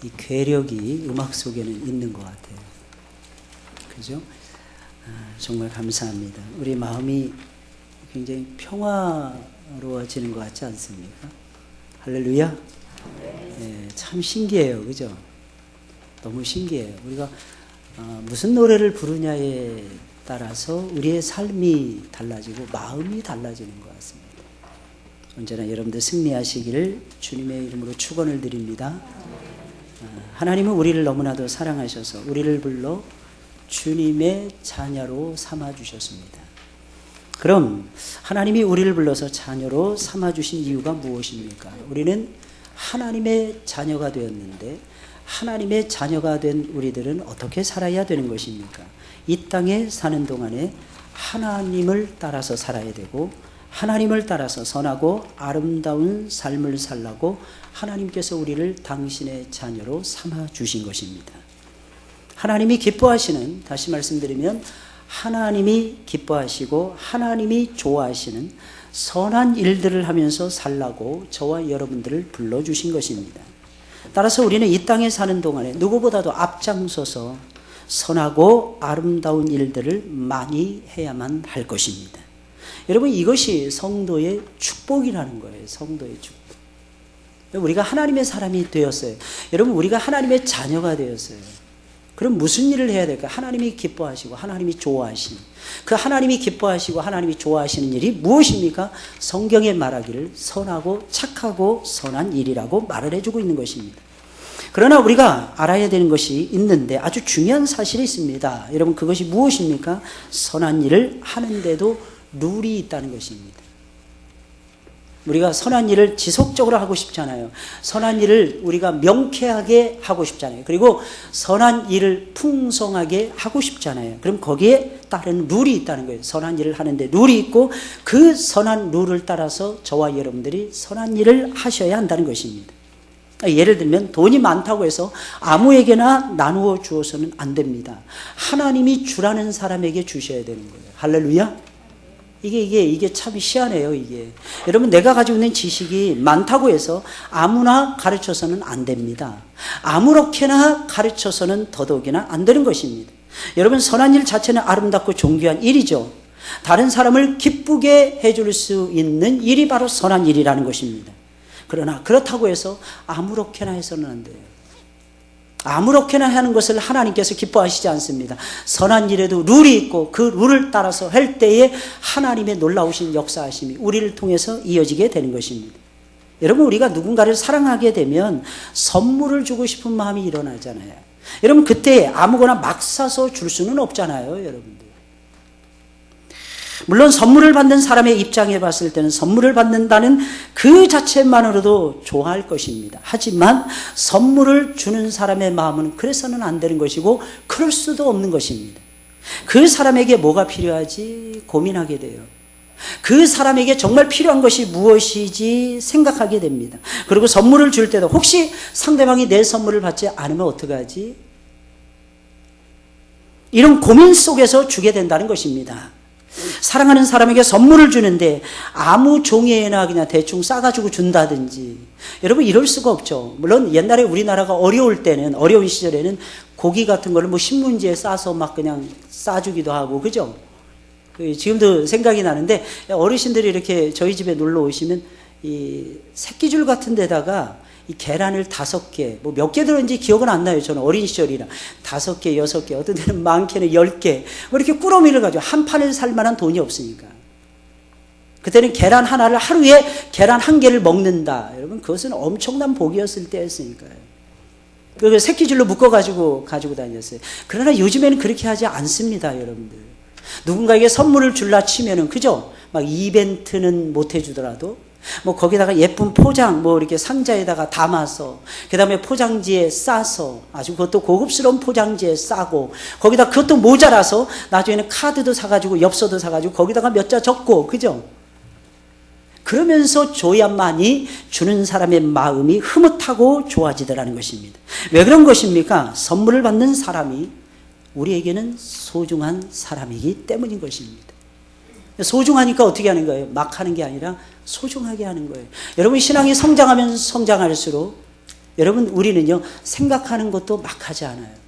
이 괴력이 음악 속에는 있는 것 같아요. 그죠? 정말 감사합니다. 우리 마음이 굉장히 평화로워지는 것 같지 않습니까? 할렐루야. 네, 참 신기해요. 그죠? 너무 신기해요. 우리가 무슨 노래를 부르냐에 따라서 우리의 삶이 달라지고 마음이 달라지는 것 같습니다. 언제나 여러분들 승리하시기를 주님의 이름으로 축원을 드립니다. 하나님은 우리를 너무나도 사랑하셔서 우리를 불러 주님의 자녀로 삼아주셨습니다. 그럼 하나님이 우리를 불러서 자녀로 삼아주신 이유가 무엇입니까? 우리는 하나님의 자녀가 되었는데 하나님의 자녀가 된 우리들은 어떻게 살아야 되는 것입니까? 이 땅에 사는 동안에 하나님을 따라서 살아야 되고 하나님을 따라서 선하고 아름다운 삶을 살라고 하나님께서 우리를 당신의 자녀로 삼아주신 것입니다. 하나님이 기뻐하시는, 다시 말씀드리면 하나님이 기뻐하시고 하나님이 좋아하시는 선한 일들을 하면서 살라고 저와 여러분들을 불러주신 것입니다. 따라서 우리는 이 땅에 사는 동안에 누구보다도 앞장서서 선하고 아름다운 일들을 많이 해야만 할 것입니다. 여러분, 이것이 성도의 축복이라는 거예요. 성도의 축복. 우리가 하나님의 사람이 되었어요. 여러분, 우리가 하나님의 자녀가 되었어요. 그럼 무슨 일을 해야 될까요? 하나님이 기뻐하시고 하나님이 좋아하시는, 그 하나님이 기뻐하시고 하나님이 좋아하시는 일이 무엇입니까? 성경에 말하기를 선하고 착하고 선한 일이라고 말을 해주고 있는 것입니다. 그러나 우리가 알아야 되는 것이 있는데 아주 중요한 사실이 있습니다. 여러분, 그것이 무엇입니까? 선한 일을 하는데도 룰이 있다는 것입니다. 우리가 선한 일을 지속적으로 하고 싶잖아요. 선한 일을 우리가 명쾌하게 하고 싶잖아요. 그리고 선한 일을 풍성하게 하고 싶잖아요. 그럼 거기에 따른 룰이 있다는 거예요. 선한 일을 하는데 룰이 있고 그 선한 룰을 따라서 저와 여러분들이 선한 일을 하셔야 한다는 것입니다. 예를 들면 돈이 많다고 해서 아무에게나 나누어 주어서는 안 됩니다. 하나님이 주라는 사람에게 주셔야 되는 거예요. 할렐루야. 이게 참 희한해요, 이게. 여러분, 내가 가지고 있는 지식이 많다고 해서 아무나 가르쳐서는 안 됩니다. 아무렇게나 가르쳐서는 더더욱이나 안 되는 것입니다. 여러분, 선한 일 자체는 아름답고 존귀한 일이죠. 다른 사람을 기쁘게 해줄 수 있는 일이 바로 선한 일이라는 것입니다. 그러나 그렇다고 해서 아무렇게나 해서는 안 돼요. 아무렇게나 하는 것을 하나님께서 기뻐하시지 않습니다. 선한 일에도 룰이 있고 그 룰을 따라서 할 때에 하나님의 놀라우신 역사하심이 우리를 통해서 이어지게 되는 것입니다. 여러분, 우리가 누군가를 사랑하게 되면 선물을 주고 싶은 마음이 일어나잖아요. 여러분, 그때 아무거나 막 사서 줄 수는 없잖아요, 여러분들. 물론 선물을 받는 사람의 입장에 봤을 때는 선물을 받는다는 그 자체만으로도 좋아할 것입니다. 하지만 선물을 주는 사람의 마음은 그래서는 안 되는 것이고 그럴 수도 없는 것입니다. 그 사람에게 뭐가 필요하지 고민하게 돼요. 그 사람에게 정말 필요한 것이 무엇이지 생각하게 됩니다. 그리고 선물을 줄 때도 혹시 상대방이 내 선물을 받지 않으면 어떡하지? 이런 고민 속에서 주게 된다는 것입니다. 사랑하는 사람에게 선물을 주는데 아무 종이에나 그냥 대충 싸가지고 준다든지, 여러분, 이럴 수가 없죠. 물론 옛날에 우리나라가 어려울 때는, 어려운 시절에는 고기 같은 거를 뭐 신문지에 싸서 막 그냥 싸주기도 하고, 그죠? 지금도 생각이 나는데 어르신들이 이렇게 저희 집에 놀러 오시면 이 새끼줄 같은 데다가 이 계란을 5개, 뭐 몇 개 들었는지 기억은 안 나요. 저는 어린 시절이라 5개, 6개, 어떤 데는 많게는 10개, 뭐 이렇게 꾸러미를 가지고 한 판을 살 만한 돈이 없으니까. 그때는 계란 하나를 하루에 계란 1개를 먹는다. 여러분, 그것은 엄청난 복이었을 때였으니까요. 그 새끼줄로 묶어가지고 가지고 다녔어요. 그러나 요즘에는 그렇게 하지 않습니다, 여러분들. 누군가에게 선물을 줄라 치면은, 그죠? 막 이벤트는 못 해주더라도 뭐 거기다가 예쁜 포장 뭐 이렇게 상자에다가 담아서 그 다음에 포장지에 싸서 아주 그것도 고급스러운 포장지에 싸고 거기다 그것도 모자라서 나중에는 카드도 사가지고 엽서도 사가지고 거기다가 몇 자 적고, 그죠? 그러면서 줘야만이 주는 사람의 마음이 흐뭇하고 좋아지더라는 것입니다. 왜 그런 것입니까? 선물을 받는 사람이 우리에게는 소중한 사람이기 때문인 것입니다. 소중하니까 어떻게 하는 거예요? 막 하는 게 아니라 소중하게 하는 거예요. 여러분, 신앙이 성장하면 성장할수록 여러분, 우리는요, 생각하는 것도 막 하지 않아요.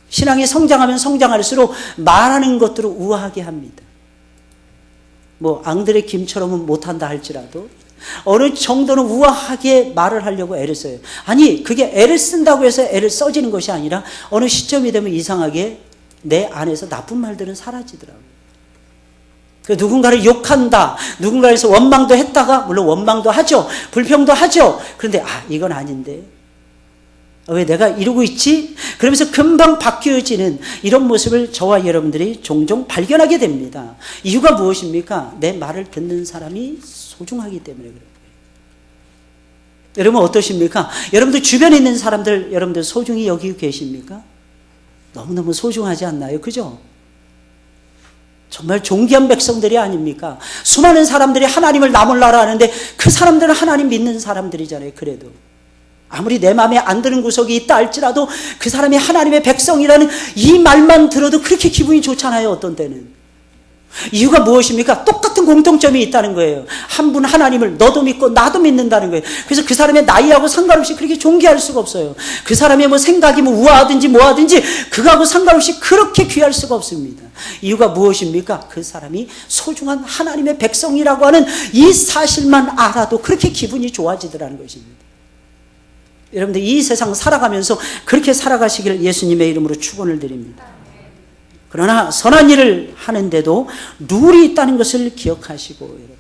신앙이 성장하면 성장할수록 말하는 것들을 우아하게 합니다. 뭐 앙드레 김처럼은 못한다 할지라도 어느 정도는 우아하게 말을 하려고 애를 써요. 아니, 그게 애를 쓴다고 해서 애를 써지는 것이 아니라 어느 시점이 되면 이상하게 내 안에서 나쁜 말들은 사라지더라고요. 누군가를 욕한다, 누군가에서 원망도 했다가, 물론 원망도 하죠, 불평도 하죠. 그런데 이건 아닌데 왜 내가 이러고 있지? 그러면서 금방 바뀌어지는 이런 모습을 저와 여러분들이 종종 발견하게 됩니다. 이유가 무엇입니까? 내 말을 듣는 사람이 소중하기 때문에 그래요. 여러분 어떠십니까? 여러분들 주변에 있는 사람들, 여러분들 소중히 여기고 계십니까? 너무너무 소중하지 않나요? 그죠? 정말 존귀한 백성들이 아닙니까? 수많은 사람들이 하나님을 나 몰라라 하는데 그 사람들은 하나님 믿는 사람들이잖아요. 그래도 아무리 내 마음에 안 드는 구석이 있다 할지라도 그 사람이 하나님의 백성이라는 이 말만 들어도 그렇게 기분이 좋잖아요. 어떤 때는. 이유가 무엇입니까? 똑같은 공통점이 있다는 거예요. 한 분 하나님을 너도 믿고 나도 믿는다는 거예요. 그래서 그 사람의 나이하고 상관없이 그렇게 존귀할 수가 없어요. 그 사람의 뭐 생각이 뭐 우아하든지 뭐하든지 그거하고 상관없이 그렇게 귀할 수가 없습니다. 이유가 무엇입니까? 그 사람이 소중한 하나님의 백성이라고 하는 이 사실만 알아도 그렇게 기분이 좋아지더라는 것입니다. 여러분들 이 세상 살아가면서 그렇게 살아가시기를 예수님의 이름으로 축원을 드립니다. 그러나 선한 일을 하는데도 룰이 있다는 것을 기억하시고 여러분들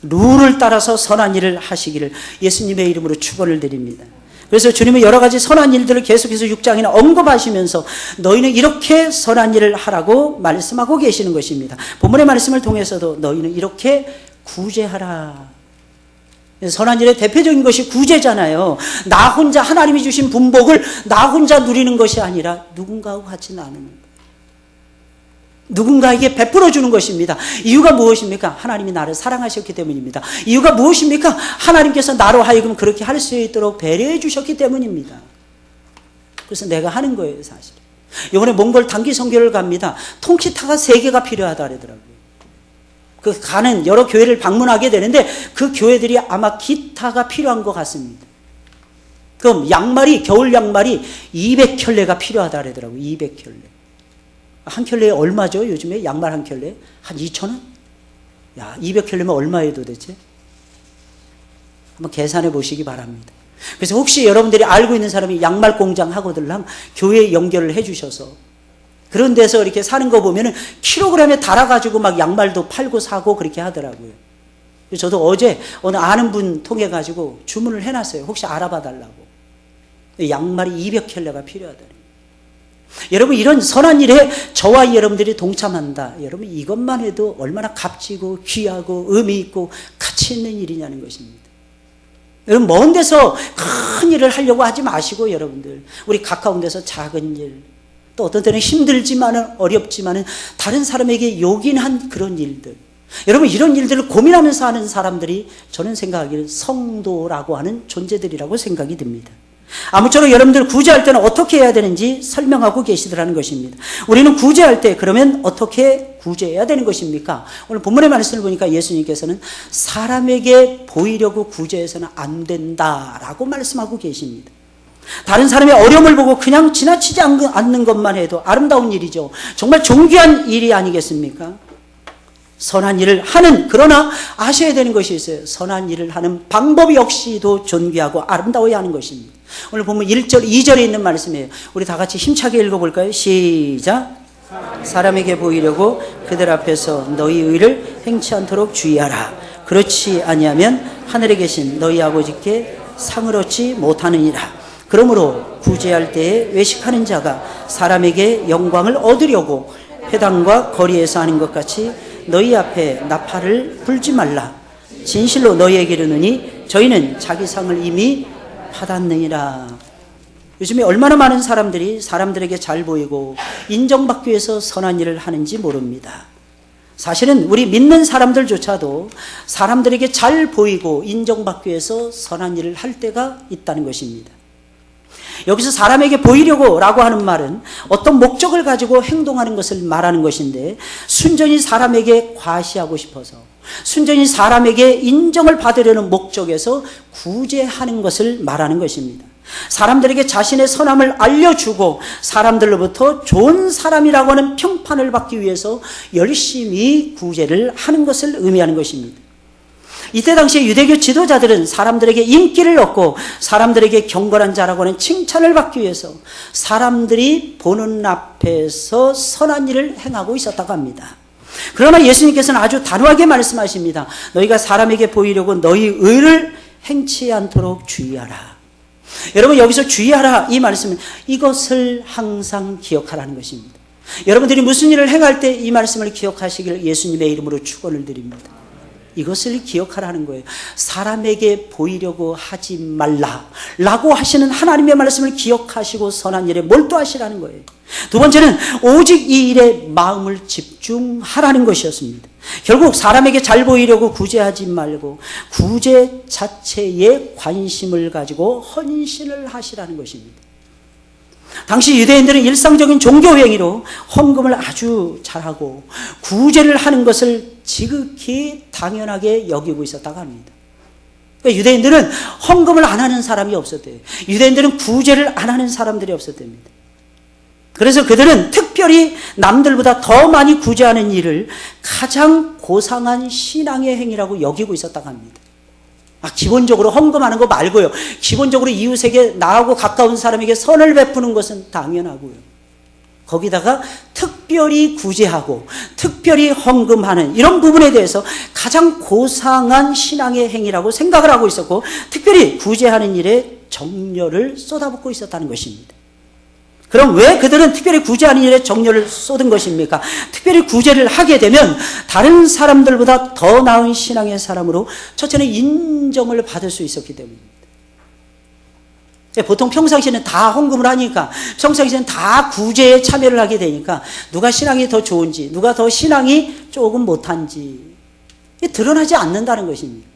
룰을 따라서 선한 일을 하시기를 예수님의 이름으로 축원을 드립니다. 그래서 주님은 여러 가지 선한 일들을 계속해서 6장이나 언급하시면서 너희는 이렇게 선한 일을 하라고 말씀하고 계시는 것입니다. 본문의 말씀을 통해서도 너희는 이렇게 구제하라. 선한 일의 대표적인 것이 구제잖아요. 나 혼자 하나님이 주신 분복을 나 혼자 누리는 것이 아니라 누군가하고 같이 나누는 거예요. 누군가에게 베풀어 주는 것입니다. 이유가 무엇입니까? 하나님이 나를 사랑하셨기 때문입니다. 이유가 무엇입니까? 하나님께서 나로 하여금 그렇게 할 수 있도록 배려해 주셨기 때문입니다. 그래서 내가 하는 거예요, 사실. 이번에 몽골 단기 선교를 갑니다. 통기타가 3개가 필요하다 그러더라고요. 그 가는 여러 교회를 방문하게 되는데 그 교회들이 아마 기타가 필요한 것 같습니다. 그럼 양말이, 겨울 양말이 200켤레가 필요하다 그러더라고요. 200켤레. 한 켤레에 얼마죠? 요즘에 양말 한 켤레? 한 2,000원? 야, 200켤레면 얼마예요 도대체? 한번 계산해 보시기 바랍니다. 그래서 혹시 여러분들이 알고 있는 사람이 양말 공장 하거들랑 교회에 연결을 해 주셔서 그런 데서 이렇게 사는 거 보면은 킬로그램에 달아가지고 막 양말도 팔고 사고 그렇게 하더라고요. 저도 어제 어느 아는 분 통해가지고 주문을 해놨어요. 혹시 알아봐 달라고. 양말이 200켤레가 필요하다니. 여러분 이런 선한 일에 저와 여러분들이 동참한다. 여러분 이것만 해도 얼마나 값지고 귀하고 의미 있고 가치 있는 일이냐는 것입니다. 여러분 먼 데서 큰 일을 하려고 하지 마시고 여러분들 우리 가까운 데서 작은 일 또 어떤 때는 힘들지만은 어렵지만은 다른 사람에게 요긴한 그런 일들. 여러분 이런 일들을 고민하면서 하는 사람들이 저는 생각하기를 성도라고 하는 존재들이라고 생각이 듭니다. 아무쪼록 여러분들 구제할 때는 어떻게 해야 되는지 설명하고 계시더라는 것입니다. 우리는 구제할 때 그러면 어떻게 구제해야 되는 것입니까? 오늘 본문의 말씀을 보니까 예수님께서는 사람에게 보이려고 구제해서는 안 된다라고 말씀하고 계십니다. 다른 사람의 어려움을 보고 그냥 지나치지 않는 것만 해도 아름다운 일이죠. 정말 존귀한 일이 아니겠습니까? 선한 일을 하는, 그러나 아셔야 되는 것이 있어요. 선한 일을 하는 방법 역시도 존귀하고 아름다워야 하는 것입니다. 오늘 보면 1절, 2절에 있는 말씀이에요. 우리 다 같이 힘차게 읽어볼까요? 시작. 사람에게 보이려고 그들 앞에서 너희 의를 행치 않도록 주의하라. 그렇지 아니하면 하늘에 계신 너희 아버지께 상을 얻지 못하느니라. 그러므로 구제할 때에 외식하는 자가 사람에게 영광을 얻으려고 회당과 거리에서 하는 것 같이 너희 앞에 나팔을 불지 말라. 진실로 너희에게 이르노니 저희는 자기 상을 이미 받았느니라. 요즘에 얼마나 많은 사람들이 사람들에게 잘 보이고 인정받기 위해서 선한 일을 하는지 모릅니다. 사실은 우리 믿는 사람들조차도 사람들에게 잘 보이고 인정받기 위해서 선한 일을 할 때가 있다는 것입니다. 여기서 사람에게 보이려고 라고 하는 말은 어떤 목적을 가지고 행동하는 것을 말하는 것인데 순전히 사람에게 과시하고 싶어서 순전히 사람에게 인정을 받으려는 목적에서 구제하는 것을 말하는 것입니다. 사람들에게 자신의 선함을 알려주고 사람들로부터 좋은 사람이라고 하는 평판을 받기 위해서 열심히 구제를 하는 것을 의미하는 것입니다. 이때 당시에 유대교 지도자들은 사람들에게 인기를 얻고 사람들에게 경건한 자라고 하는 칭찬을 받기 위해서 사람들이 보는 앞에서 선한 일을 행하고 있었다고 합니다. 그러나 예수님께서는 아주 단호하게 말씀하십니다. 너희가 사람에게 보이려고 너희 의를 행치 않도록 주의하라. 여러분, 여기서 주의하라 이 말씀은 이것을 항상 기억하라는 것입니다. 여러분들이 무슨 일을 행할 때 이 말씀을 기억하시기를 예수님의 이름으로 축원을 드립니다. 이것을 기억하라는 거예요. 사람에게 보이려고 하지 말라라고 하시는 하나님의 말씀을 기억하시고 선한 일에 몰두하시라는 거예요. 두 번째는 오직 이 일에 마음을 집중하라는 것이었습니다. 결국 사람에게 잘 보이려고 구제하지 말고 구제 자체에 관심을 가지고 헌신을 하시라는 것입니다. 당시 유대인들은 일상적인 종교 행위로 헌금을 아주 잘하고 구제를 하는 것을 지극히 당연하게 여기고 있었다고 합니다. 그러니까 유대인들은 헌금을 안 하는 사람이 없었대요. 유대인들은 구제를 안 하는 사람들이 없었답니다. 그래서 그들은 특별히 남들보다 더 많이 구제하는 일을 가장 고상한 신앙의 행위라고 여기고 있었다고 합니다. 기본적으로 헌금하는 거 말고요. 기본적으로 이웃에게 나하고 가까운 사람에게 선을 베푸는 것은 당연하고요. 거기다가 특별히 구제하고 특별히 헌금하는 이런 부분에 대해서 가장 고상한 신앙의 행위라고 생각을 하고 있었고 특별히 구제하는 일에 정열을 쏟아붓고 있었다는 것입니다. 그럼 왜 그들은 특별히 구제하는 일에 정열을 쏟은 것입니까? 특별히 구제를 하게 되면 다른 사람들보다 더 나은 신앙의 사람으로 첫째는 인정을 받을 수 있었기 때문입니다. 보통 평상시에는 다 헌금을 하니까 평상시에는 다 구제에 참여를 하게 되니까 누가 신앙이 더 좋은지 누가 더 신앙이 조금 못한지 드러나지 않는다는 것입니다.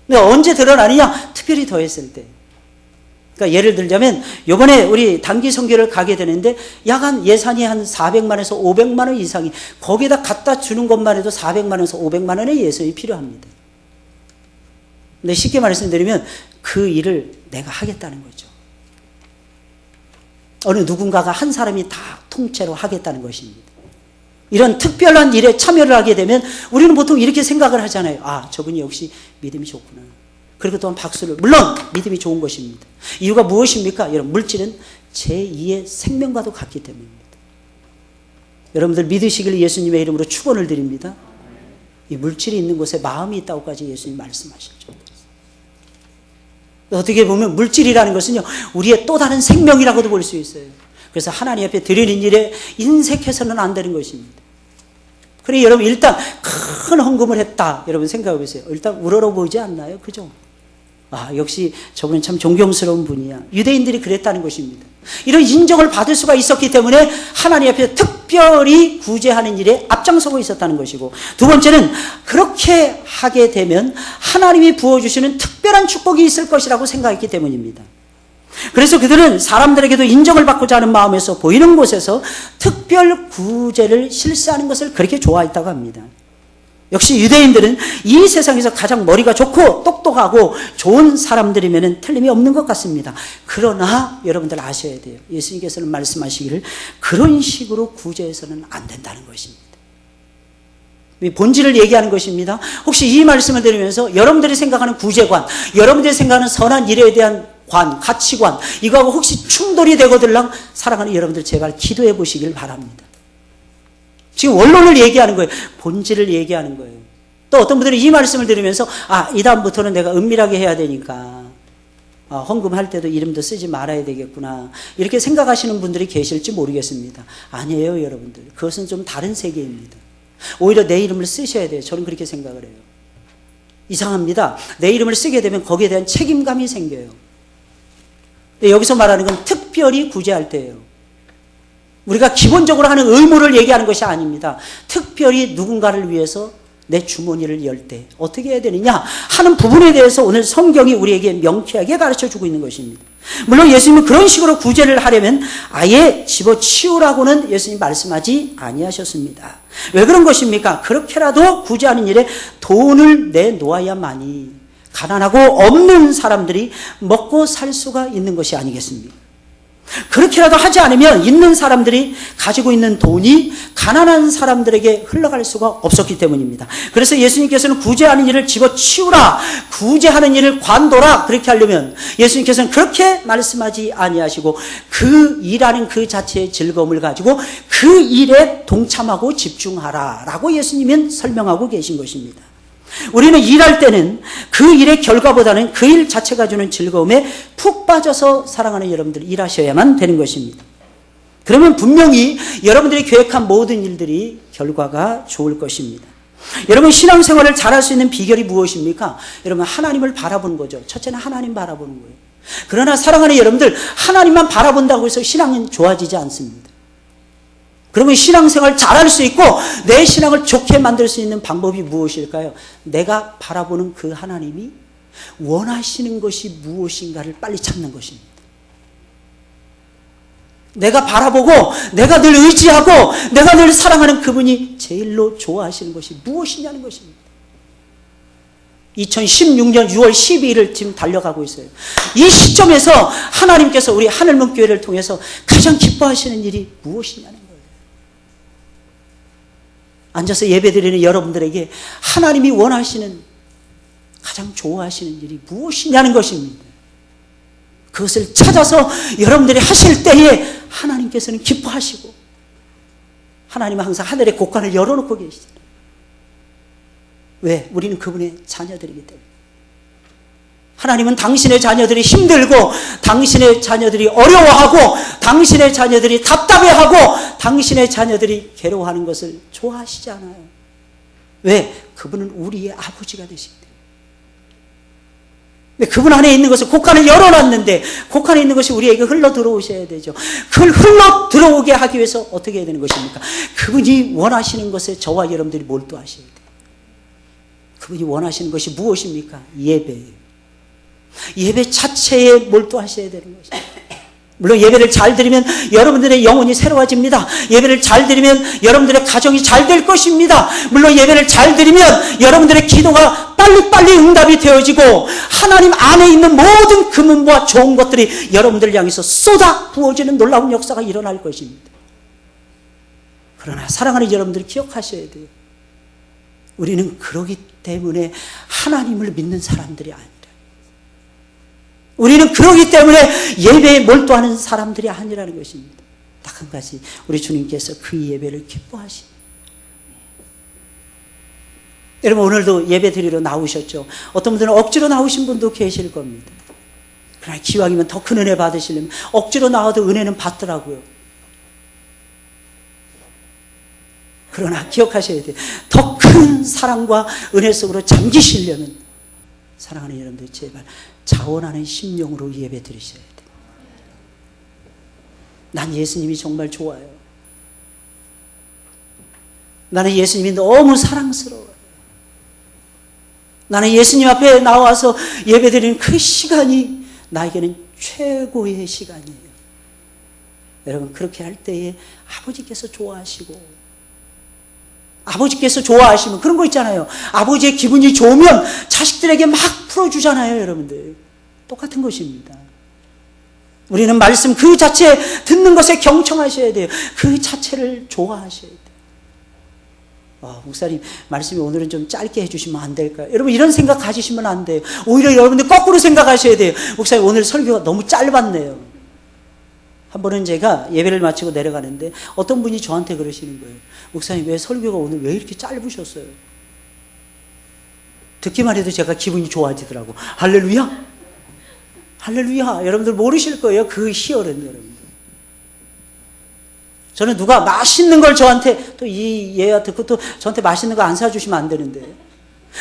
근데 언제 드러나느냐? 특별히 더 했을 때. 그러니까 예를 들자면 이번에 우리 단기 선교를 가게 되는데 약 예산이 한 400만에서 500만 원 이상이 거기다 갖다 주는 것만 해도 400만에서 500만 원의 예산이 필요합니다. 근데 쉽게 말씀드리면 그 일을 내가 하겠다는 거죠. 어느 누군가가 한 사람이 다 통째로 하겠다는 것입니다. 이런 특별한 일에 참여를 하게 되면 우리는 보통 이렇게 생각을 하잖아요. 저분이 역시 믿음이 좋구나. 그리고 또한 박수를, 물론 믿음이 좋은 것입니다. 이유가 무엇입니까? 여러분, 물질은 제2의 생명과도 같기 때문입니다. 여러분들 믿으시길 예수님의 이름으로 축원을 드립니다. 이 물질이 있는 곳에 마음이 있다고까지 예수님 말씀하셨죠. 어떻게 보면 물질이라는 것은요, 우리의 또 다른 생명이라고도 볼 수 있어요. 그래서 하나님 앞에 드리는 일에 인색해서는 안 되는 것입니다. 그래, 여러분, 일단 큰 헌금을 했다. 여러분 생각해 보세요. 일단 우러러 보이지 않나요? 그죠? 역시 저분은 참 존경스러운 분이야. 유대인들이 그랬다는 것입니다. 이런 인정을 받을 수가 있었기 때문에 하나님 앞에 특별히 구제하는 일에 앞장서고 있었다는 것이고, 두 번째는 그렇게 하게 되면 하나님이 부어주시는 특별한 축복이 있을 것이라고 생각했기 때문입니다. 그래서 그들은 사람들에게도 인정을 받고자 하는 마음에서 보이는 곳에서 특별 구제를 실시하는 것을 그렇게 좋아했다고 합니다. 역시 유대인들은 이 세상에서 가장 머리가 좋고 똑똑하고 좋은 사람들이면 틀림이 없는 것 같습니다. 그러나 여러분들 아셔야 돼요. 예수님께서는 말씀하시기를 그런 식으로 구제해서는 안 된다는 것입니다. 본질을 얘기하는 것입니다. 혹시 이 말씀을 들으면서 여러분들이 생각하는 구제관, 여러분들이 생각하는 선한 일에 대한 가치관, 이거하고 혹시 충돌이 되거들랑 사랑하는 여러분들 제발 기도해 보시길 바랍니다. 지금 원론을 얘기하는 거예요. 본질을 얘기하는 거예요. 또 어떤 분들은 이 말씀을 들으면서 이 다음부터는 내가 은밀하게 해야 되니까 헌금할 때도 이름도 쓰지 말아야 되겠구나, 이렇게 생각하시는 분들이 계실지 모르겠습니다. 아니에요, 여러분들. 그것은 좀 다른 세계입니다. 오히려 내 이름을 쓰셔야 돼요. 저는 그렇게 생각을 해요. 이상합니다. 내 이름을 쓰게 되면 거기에 대한 책임감이 생겨요. 여기서 말하는 건 특별히 구제할 때예요. 우리가 기본적으로 하는 의무를 얘기하는 것이 아닙니다. 특별히 누군가를 위해서 내 주머니를 열 때 어떻게 해야 되느냐 하는 부분에 대해서 오늘 성경이 우리에게 명쾌하게 가르쳐주고 있는 것입니다. 물론 예수님은 그런 식으로 구제를 하려면 아예 집어치우라고는 예수님 말씀하지 아니하셨습니다. 왜 그런 것입니까? 그렇게라도 구제하는 일에 돈을 내놓아야만이 가난하고 없는 사람들이 먹고 살 수가 있는 것이 아니겠습니까? 그렇게라도 하지 않으면 있는 사람들이 가지고 있는 돈이 가난한 사람들에게 흘러갈 수가 없었기 때문입니다. 그래서 예수님께서는 구제하는 일을 집어치우라, 구제하는 일을 관둬라, 그렇게 하려면 예수님께서는 그렇게 말씀하지 아니하시고 그 일하는 그 자체의 즐거움을 가지고 그 일에 동참하고 집중하라라고 예수님은 설명하고 계신 것입니다. 우리는 일할 때는 그 일의 결과보다는 그 일 자체가 주는 즐거움에 푹 빠져서 사랑하는 여러분들 일하셔야만 되는 것입니다. 그러면 분명히 여러분들이 계획한 모든 일들이 결과가 좋을 것입니다. 여러분 신앙생활을 잘할 수 있는 비결이 무엇입니까? 여러분 하나님을 바라보는 거죠. 첫째는 하나님 바라보는 거예요. 그러나 사랑하는 여러분들 하나님만 바라본다고 해서 신앙은 좋아지지 않습니다. 그러면 신앙생활 잘할 수 있고 내 신앙을 좋게 만들 수 있는 방법이 무엇일까요? 내가 바라보는 그 하나님이 원하시는 것이 무엇인가를 빨리 찾는 것입니다. 내가 바라보고 내가 늘 의지하고 내가 늘 사랑하는 그분이 제일로 좋아하시는 것이 무엇이냐는 것입니다. 2016년 6월 12일을 지금 달려가고 있어요. 이 시점에서 하나님께서 우리 하늘문교회를 통해서 가장 기뻐하시는 일이 무엇이냐는 거예요. 앉아서 예배드리는 여러분들에게 하나님이 원하시는 가장 좋아하시는 일이 무엇이냐는 것입니다. 그것을 찾아서 여러분들이 하실 때에 하나님께서는 기뻐하시고 하나님은 항상 하늘의 곳간을 열어놓고 계시잖아요. 왜? 우리는 그분의 자녀들이기 때문에. 하나님은 당신의 자녀들이 힘들고 당신의 자녀들이 어려워하고 당신의 자녀들이 답답해하고 당신의 자녀들이 괴로워하는 것을 좋아하시지 않아요. 왜? 그분은 우리의 아버지가 되시기 때문에. 그분 안에 있는 것을 곳간을 열어놨는데 곳간에 있는 것이 우리에게 흘러 들어오셔야 되죠. 그걸 흘러 들어오게 하기 위해서 어떻게 해야 되는 것입니까? 그분이 원하시는 것에 저와 여러분들이 몰두하셔야 돼요. 그분이 원하시는 것이 무엇입니까? 예배예요. 예배 자체에 몰두하셔야 되는 것입니다. 물론 예배를 잘 드리면 여러분들의 영혼이 새로워집니다. 예배를 잘 드리면 여러분들의 가정이 잘 될 것입니다. 물론 예배를 잘 드리면 여러분들의 기도가 빨리빨리 응답이 되어지고 하나님 안에 있는 모든 금은과 좋은 것들이 여러분들을 향해서 쏟아 부어지는 놀라운 역사가 일어날 것입니다. 그러나 사랑하는 여러분들이 기억하셔야 돼요. 우리는 그러기 때문에 하나님을 믿는 사람들이 아니라 우리는 그러기 때문에 예배에 몰두하는 사람들이 아니라는 것입니다. 딱 한 가지 우리 주님께서 그 예배를 기뻐하십니다. 여러분 오늘도 예배 드리러 나오셨죠. 어떤 분들은 억지로 나오신 분도 계실 겁니다. 그러나 기왕이면 더 큰 은혜 받으시려면 억지로 나와도 은혜는 받더라고요. 그러나 기억하셔야 돼요. 더 큰 사랑과 은혜 속으로 잠기시려면 사랑하는 여러분들 제발 자원하는 심령으로 예배 드리셔야 돼요. 난 예수님이 정말 좋아요. 나는 예수님이 너무 사랑스러워요. 나는 예수님 앞에 나와서 예배 드리는 그 시간이 나에게는 최고의 시간이에요. 여러분 그렇게 할 때에 아버지께서 좋아하시고 아버지께서 좋아하시면 그런 거 있잖아요. 아버지의 기분이 좋으면 자식들에게 막 풀어주잖아요. 여러분들 똑같은 것입니다. 우리는 말씀 그 자체 듣는 것에 경청하셔야 돼요. 그 자체를 좋아하셔야 돼요. 목사님 말씀이 오늘은 좀 짧게 해주시면 안 될까요? 여러분 이런 생각 가지시면 안 돼요. 오히려 여러분들 거꾸로 생각하셔야 돼요. 목사님 오늘 설교가 너무 짧았네요. 한 번은 제가 예배를 마치고 내려가는데 어떤 분이 저한테 그러시는 거예요. 목사님 왜 설교가 오늘 왜 이렇게 짧으셨어요? 듣기만 해도 제가 기분이 좋아지더라고. 할렐루야? 할렐루야. 여러분들 모르실 거예요. 그 희열은 여러분들. 저는 누가 맛있는 걸 저한테 또 이 예야 듣고 또 저한테 맛있는 거 안 사주시면 안 되는데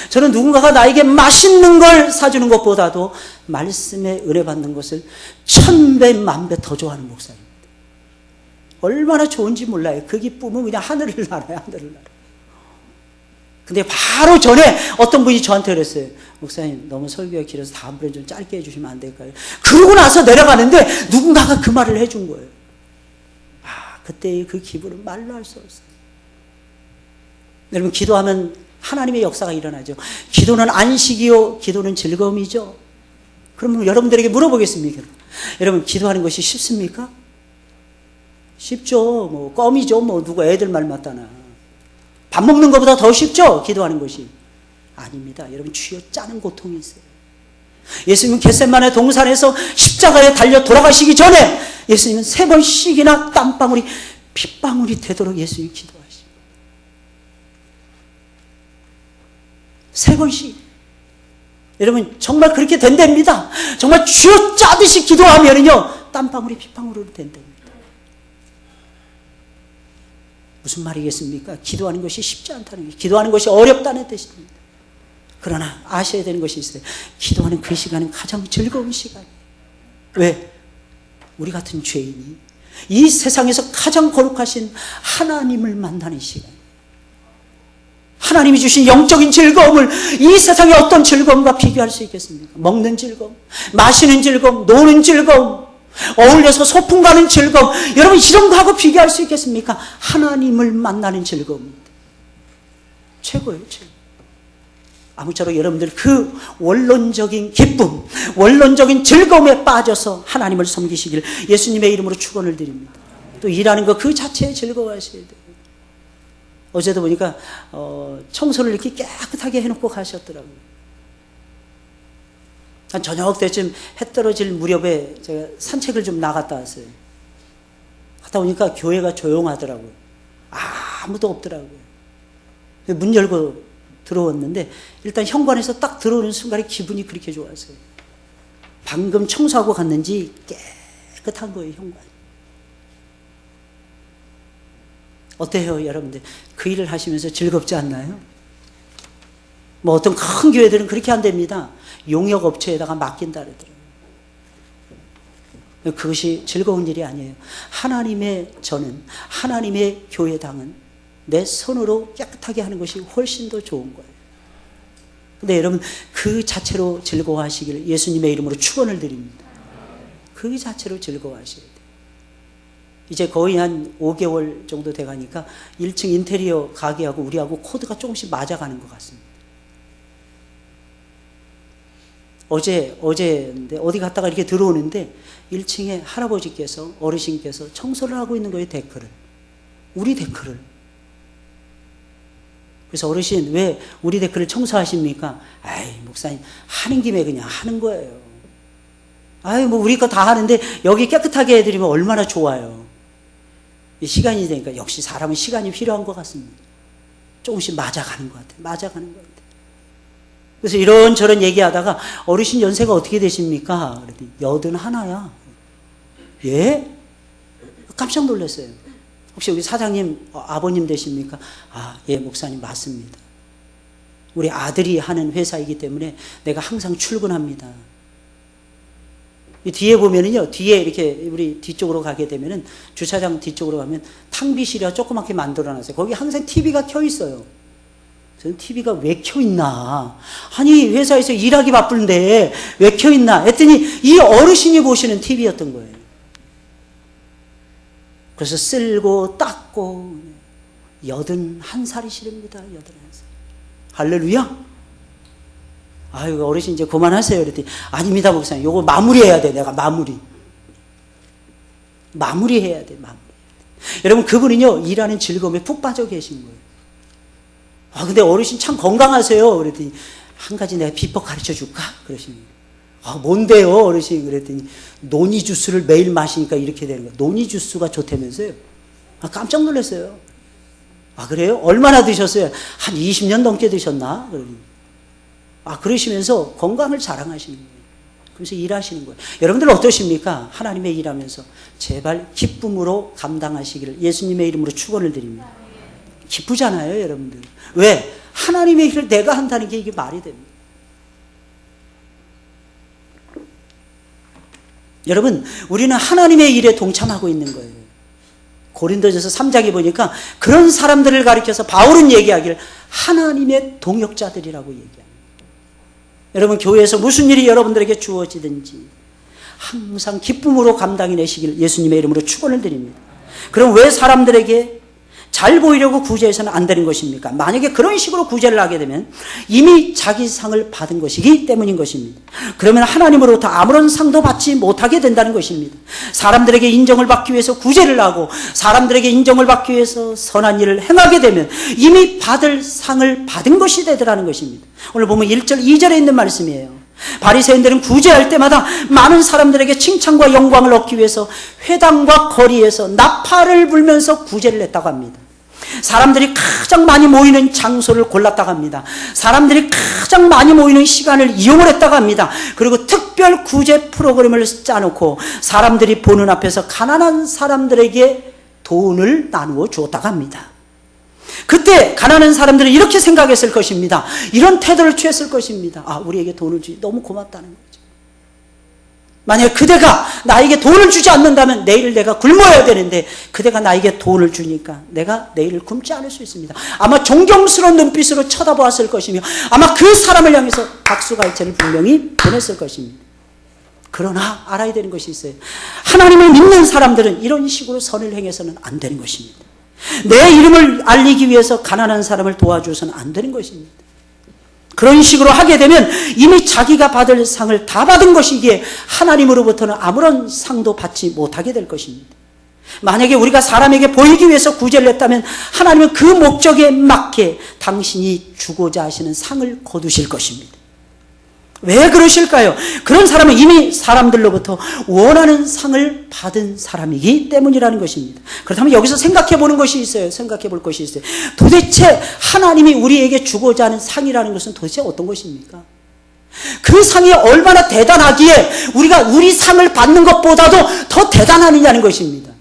저는 누군가가 나에게 맛있는 걸 사주는 것보다도 말씀에 은혜 받는 것을 1000배, 10,000배 더 좋아하는 목사입니다. 얼마나 좋은지 몰라요. 그 기쁨은 그냥 하늘을 날아요. 하늘을 날아요. 근데 바로 전에 어떤 분이 저한테 그랬어요. 목사님, 너무 설교가 길어서 다음번에 좀 짧게 해주시면 안 될까요? 그러고 나서 내려가는데 누군가가 그 말을 해준 거예요. 그때의 그 기분은 말로 할 수 없어요. 여러분, 기도하면 하나님의 역사가 일어나죠. 기도는 안식이요, 기도는 즐거움이죠. 그러면 여러분들에게 물어보겠습니까? 여러분, 기도하는 것이 쉽습니까? 쉽죠. 뭐 껌이죠. 뭐 누가 애들 말 맞다나. 밥 먹는 것보다 더 쉽죠. 기도하는 것이. 아닙니다. 여러분, 주여 짜는 고통이 있어요. 예수님은 겟세마네 동산에서 십자가에 달려 돌아가시기 전에 예수님은 3번씩이나 땀방울이 핏방울이 되도록 예수님이 기도하십니다. 3번씩. 여러분, 정말 그렇게 된답니다. 정말 주여 짜듯이 기도하면요 땀방울이 핏방울로 된답니다. 무슨 말이겠습니까? 기도하는 것이 쉽지 않다는 것이, 기도하는 것이 어렵다는 뜻입니다. 그러나 아셔야 되는 것이 있어요. 기도하는 그 시간은 가장 즐거운 시간이에요. 왜? 우리 같은 죄인이 이 세상에서 가장 거룩하신 하나님을 만나는 시간, 하나님이 주신 영적인 즐거움을 이 세상의 어떤 즐거움과 비교할 수 있겠습니까? 먹는 즐거움, 마시는 즐거움, 노는 즐거움, 어울려서 소풍 가는 즐거움, 여러분 이런 거하고 비교할 수 있겠습니까? 하나님을 만나는 즐거움입니다. 최고예요, 최고. 아무쪼록 여러분들 그 원론적인 기쁨, 원론적인 즐거움에 빠져서 하나님을 섬기시길 예수님의 이름으로 축원을 드립니다. 또 일하는 거 그 자체에 즐거워하셔야 돼요. 어제도 보니까 청소를 이렇게 깨끗하게 해놓고 가셨더라고요. 한 저녁 때쯤 해 떨어질 무렵에 제가 산책을 좀 나갔다 왔어요. 갔다 오니까 교회가 조용하더라고요. 아무도 없더라고요. 문 열고 들어왔는데 일단 현관에서 딱 들어오는 순간에 기분이 그렇게 좋았어요. 방금 청소하고 갔는지 깨끗한 거예요, 현관. 어때요, 여러분들? 그 일을 하시면서 즐겁지 않나요? 뭐 어떤 큰 교회들은 그렇게 한답니다. 용역업체에다가 맡긴다 그러더라고요. 그것이 즐거운 일이 아니에요. 하나님의 저는, 하나님의 교회당은 내 손으로 깨끗하게 하는 것이 훨씬 더 좋은 거예요. 근데 여러분, 그 자체로 즐거워하시길 예수님의 이름으로 축원을 드립니다. 그 자체로 즐거워하셔야 돼요. 이제 거의 한 5개월 정도 돼가니까 1층 인테리어 가게하고 우리하고 코드가 조금씩 맞아가는 것 같습니다. 어제인데 어디 갔다가 이렇게 들어오는데 1층에 할아버지께서, 어르신께서 청소를 하고 있는 거예요, 데크를. 우리 데크를. 그래서 어르신, 왜 우리 데크를 청소하십니까? 아이, 목사님, 하는 김에 그냥 하는 거예요. 아이, 뭐 우리 거 다 하는데 여기 깨끗하게 해드리면 얼마나 좋아요. 시간이 되니까 역시 사람은 시간이 필요한 것 같습니다. 조금씩 맞아가는 것 같아요. 맞아가는 것 같아요. 그래서 이런저런 얘기하다가 어르신 연세가 어떻게 되십니까? 그랬더니 81야. 예? 깜짝 놀랐어요. 혹시 우리 사장님 아버님 되십니까? 아, 예, 목사님 맞습니다. 우리 아들이 하는 회사이기 때문에 내가 항상 출근합니다. 뒤에 보면은요, 뒤에 이렇게 우리 뒤쪽으로 가게 되면은 주차장 뒤쪽으로 가면 탕비실이라 조그맣게 만들어놨어요. 거기 항상 TV가 켜 있어요. 저는 TV가 왜 켜 있나? 아니, 회사에서 일하기 바쁜데 왜 켜 있나? 했더니 이 어르신이 보시는 TV였던 거예요. 그래서 쓸고 닦고 81살이시랍니다. 81살. 할렐루야. 아유, 어르신 이제 그만하세요. 그랬더니 아닙니다, 목사님. 요거 마무리해야 돼. 내가 마무리해야 돼. 여러분, 그분은요, 일하는 즐거움에 푹 빠져 계신 거예요. 아, 근데 어르신 참 건강하세요. 그랬더니 한 가지 내가 비법 가르쳐 줄까? 그러시는 거예요. 아, 뭔데요, 어르신? 그랬더니 노니 주스를 매일 마시니까 이렇게 되는 거예요. 노니 주스가 좋다면서요. 아, 깜짝 놀랐어요. 아, 그래요? 얼마나 드셨어요? 한 20년 넘게 드셨나? 그러더니. 아, 그러시면서 건강을 자랑하시는 거예요. 그래서 일하시는 거예요. 여러분들 어떠십니까? 하나님의 일하면서 제발 기쁨으로 감당하시기를 예수님의 이름으로 축원을 드립니다. 기쁘잖아요, 여러분들. 왜? 하나님의 일을 내가 한다는 게 이게 말이 됩니다. 여러분, 우리는 하나님의 일에 동참하고 있는 거예요. 고린도전서 3장에 보니까 그런 사람들을 가리켜서 바울은 얘기하기를 하나님의 동역자들이라고 얘기합니다. 여러분, 교회에서 무슨 일이 여러분들에게 주어지든지 항상 기쁨으로 감당해내시길 예수님의 이름으로 축원을 드립니다. 그럼 왜 사람들에게 잘 보이려고 구제해서는 안 되는 것입니까? 만약에 그런 식으로 구제를 하게 되면 이미 자기 상을 받은 것이기 때문인 것입니다. 그러면 하나님으로부터 아무런 상도 받지 못하게 된다는 것입니다. 사람들에게 인정을 받기 위해서 구제를 하고 사람들에게 인정을 받기 위해서 선한 일을 행하게 되면 이미 받을 상을 받은 것이 되더라는 것입니다. 오늘 보면 1절 2절에 있는 말씀이에요. 바리새인들은 구제할 때마다 많은 사람들에게 칭찬과 영광을 얻기 위해서 회당과 거리에서 나팔을 불면서 구제를 했다고 합니다. 사람들이 가장 많이 모이는 장소를 골랐다고 합니다. 사람들이 가장 많이 모이는 시간을 이용을 했다고 합니다. 그리고 특별 구제 프로그램을 짜놓고 사람들이 보는 앞에서 가난한 사람들에게 돈을 나누어 주었다고 합니다. 그때 가난한 사람들은 이렇게 생각했을 것입니다. 이런 태도를 취했을 것입니다. 아, 우리에게 돈을 주지 너무 고맙다는 거죠. 만약에 그대가 나에게 돈을 주지 않는다면 내일 내가 굶어야 되는데 그대가 나에게 돈을 주니까 내가 내일을 굶지 않을 수 있습니다. 아마 존경스러운 눈빛으로 쳐다보았을 것이며 아마 그 사람을 향해서 박수갈채를 분명히 보냈을 것입니다. 그러나 알아야 되는 것이 있어요. 하나님을 믿는 사람들은 이런 식으로 선을 행해서는 안 되는 것입니다. 내 이름을 알리기 위해서 가난한 사람을 도와줘서는 안 되는 것입니다. 그런 식으로 하게 되면 이미 자기가 받을 상을 다 받은 것이기에 하나님으로부터는 아무런 상도 받지 못하게 될 것입니다. 만약에 우리가 사람에게 보이기 위해서 구제를 했다면 하나님은 그 목적에 맞게 당신이 주고자 하시는 상을 거두실 것입니다. 왜 그러실까요? 그런 사람은 이미 사람들로부터 원하는 상을 받은 사람이기 때문이라는 것입니다. 그렇다면 여기서 생각해 보는 것이 있어요. 생각해 볼 것이 있어요. 도대체 하나님이 우리에게 주고자 하는 상이라는 것은 도대체 어떤 것입니까? 그 상이 얼마나 대단하기에 우리가 우리 상을 받는 것보다도 더 대단하느냐는 것입니다.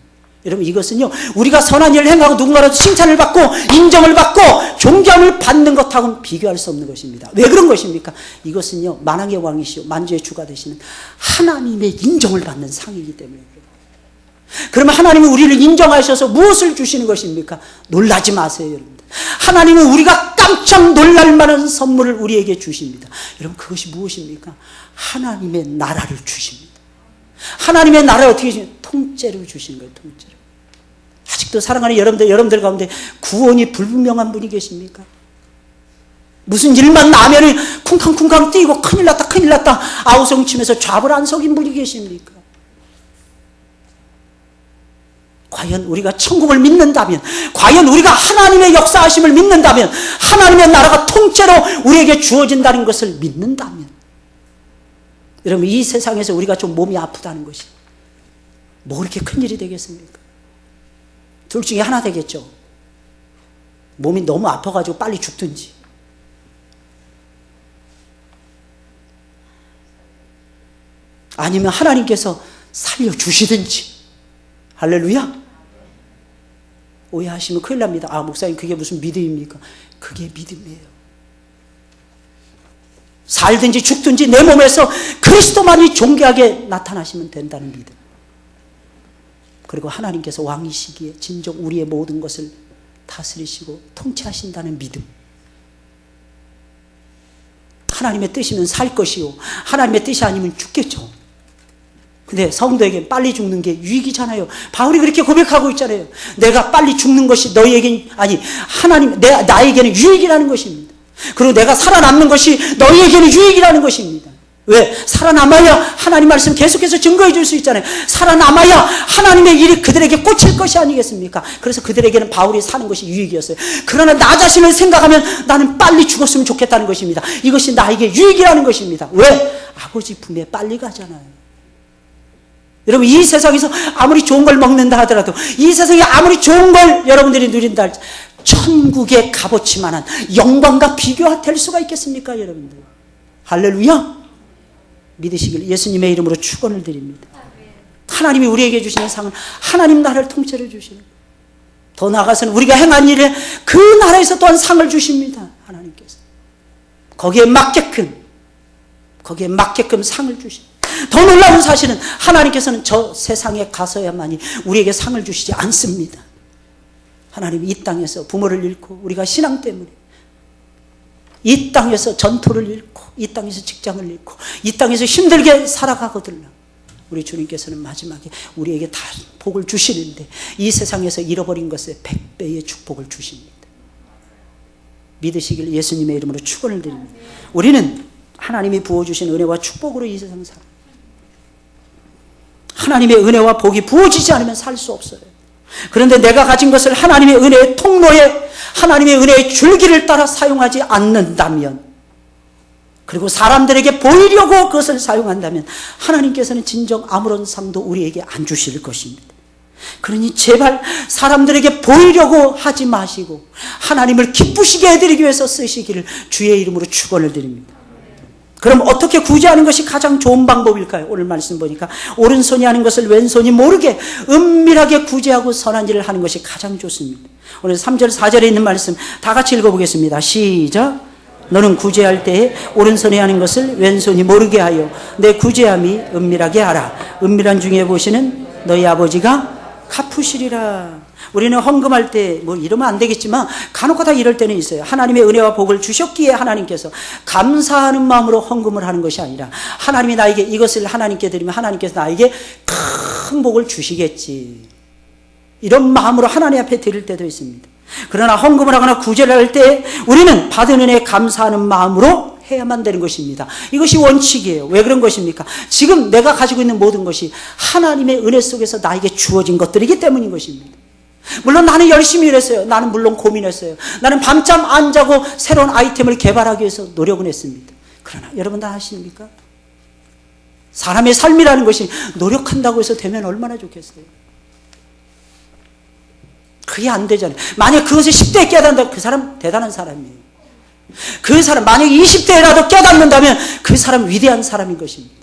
여러분, 이것은요, 우리가 선한 일을 행하고 누군가라도 칭찬을 받고 인정을 받고 존경을 받는 것하고는 비교할 수 없는 것입니다. 왜 그런 것입니까? 이것은요, 만왕의 왕이시오 만주의 주가 되시는 하나님의 인정을 받는 상이기 때문에 그래요. 그러면 하나님은 우리를 인정하셔서 무엇을 주시는 것입니까? 놀라지 마세요, 여러분들. 하나님은 우리가 깜짝 놀랄 만한 선물을 우리에게 주십니다. 여러분, 그것이 무엇입니까? 하나님의 나라를 주십니다. 하나님의 나라를 어떻게 주시냐? 통째로 주시는 거예요. 통째로. 아직도 사랑하는 여러분들 가운데 구원이 불분명한 분이 계십니까? 무슨 일만 나면은 쿵쾅쿵쾅 뛰고 큰일 났다 아우성치면서 좌불 안석인 분이 계십니까? 과연 우리가 천국을 믿는다면, 과연 우리가 하나님의 역사하심을 믿는다면, 하나님의 나라가 통째로 우리에게 주어진다는 것을 믿는다면, 여러분, 이 세상에서 우리가 좀 몸이 아프다는 것이 뭐 그렇게 큰일이 되겠습니까? 둘 중에 하나 되겠죠. 몸이 너무 아파가지고 빨리 죽든지, 아니면 하나님께서 살려주시든지. 할렐루야. 오해하시면 큰일 납니다. 아, 목사님, 그게 무슨 믿음입니까? 그게 믿음이에요. 살든지 죽든지 내 몸에서 그리스도만이 존귀하게 나타나시면 된다는 믿음. 그리고 하나님께서 왕이시기에 진정 우리의 모든 것을 다스리시고 통치하신다는 믿음. 하나님의 뜻이면 살 것이요, 하나님의 뜻이 아니면 죽겠죠. 근데 성도에게 빨리 죽는 게 유익이잖아요. 바울이 그렇게 고백하고 있잖아요. 내가 빨리 죽는 것이 너희에겐, 아니, 나에게는 유익이라는 것입니다. 그리고 내가 살아남는 것이 너희에게는 유익이라는 것입니다. 왜? 살아남아야 하나님 말씀 계속해서 증거해 줄 수 있잖아요. 살아남아야 하나님의 일이 그들에게 꽂힐 것이 아니겠습니까? 그래서 그들에게는 바울이 사는 것이 유익이었어요. 그러나 나 자신을 생각하면 나는 빨리 죽었으면 좋겠다는 것입니다. 이것이 나에게 유익이라는 것입니다. 왜? 아버지 품에 빨리 가잖아요. 여러분, 이 세상에서 아무리 좋은 걸 먹는다 하더라도, 이 세상에 아무리 좋은 걸 여러분들이 누린다 할지, 천국의 값어치만한 영광과 비교될 수가 있겠습니까, 여러분들? 할렐루야. 믿으시길 예수님의 이름으로 축원을 드립니다. 하나님이 우리에게 주시는 상은 하나님 나라를 통째로 주시는, 더 나아가서는 우리가 행한 일에 그 나라에서 또한 상을 주십니다. 하나님께서 거기에 맞게끔 상을 주십니다. 더 놀라운 사실은 하나님께서는 저 세상에 가서야만이 우리에게 상을 주시지 않습니다. 하나님 이 땅에서 부모를 잃고 우리가 신앙 때문에 이 땅에서 전토를 잃고 이 땅에서 직장을 잃고 이 땅에서 힘들게 살아가거든요. 우리 주님께서는 마지막에 우리에게 다 복을 주시는데 이 세상에서 잃어버린 것에 100배의 축복을 주십니다. 믿으시길 예수님의 이름으로 축원을 드립니다. 우리는 하나님이 부어주신 은혜와 축복으로 이 세상 살아요. 하나님의 은혜와 복이 부어지지 않으면 살 수 없어요. 그런데 내가 가진 것을 하나님의 은혜의 통로에 하나님의 은혜의 줄기를 따라 사용하지 않는다면, 그리고 사람들에게 보이려고 그것을 사용한다면 하나님께서는 진정 아무런 상도 우리에게 안 주실 것입니다. 그러니 제발 사람들에게 보이려고 하지 마시고 하나님을 기쁘시게 해드리기 위해서 쓰시기를 주의 이름으로 축원을 드립니다. 그럼 어떻게 구제하는 것이 가장 좋은 방법일까요? 오늘 말씀 보니까 오른손이 하는 것을 왼손이 모르게 은밀하게 구제하고 선한 일을 하는 것이 가장 좋습니다. 오늘 3절 4절에 있는 말씀 다 같이 읽어보겠습니다. 시작. 너는 구제할 때에 오른손이 하는 것을 왼손이 모르게 하여 내 구제함이 은밀하게 하라. 은밀한 중에 보시는 너희 아버지가 갚으시리라. 우리는 헌금할 때 뭐 이러면 안 되겠지만 간혹가다 이럴 때는 있어요. 하나님의 은혜와 복을 주셨기에 하나님께서 감사하는 마음으로 헌금을 하는 것이 아니라 하나님이 나에게 이것을 하나님께 드리면 하나님께서 나에게 큰 복을 주시겠지, 이런 마음으로 하나님 앞에 드릴 때도 있습니다. 그러나 헌금을 하거나 구제를 할 때 우리는 받은 은혜에 감사하는 마음으로 해야만 되는 것입니다. 이것이 원칙이에요. 왜 그런 것입니까? 지금 내가 가지고 있는 모든 것이 하나님의 은혜 속에서 나에게 주어진 것들이기 때문인 것입니다. 물론 나는 열심히 일했어요. 나는 물론 고민했어요. 나는 밤잠 안 자고 새로운 아이템을 개발하기 위해서 노력은 했습니다. 그러나 여러분 다 아십니까? 사람의 삶이라는 것이 노력한다고 해서 되면 얼마나 좋겠어요. 그게 안 되잖아요. 만약 그것을 10대에 깨닫는다, 그 사람 대단한 사람이에요. 그 사람 만약 20대라도 깨닫는다면 그 사람 위대한 사람인 것입니다.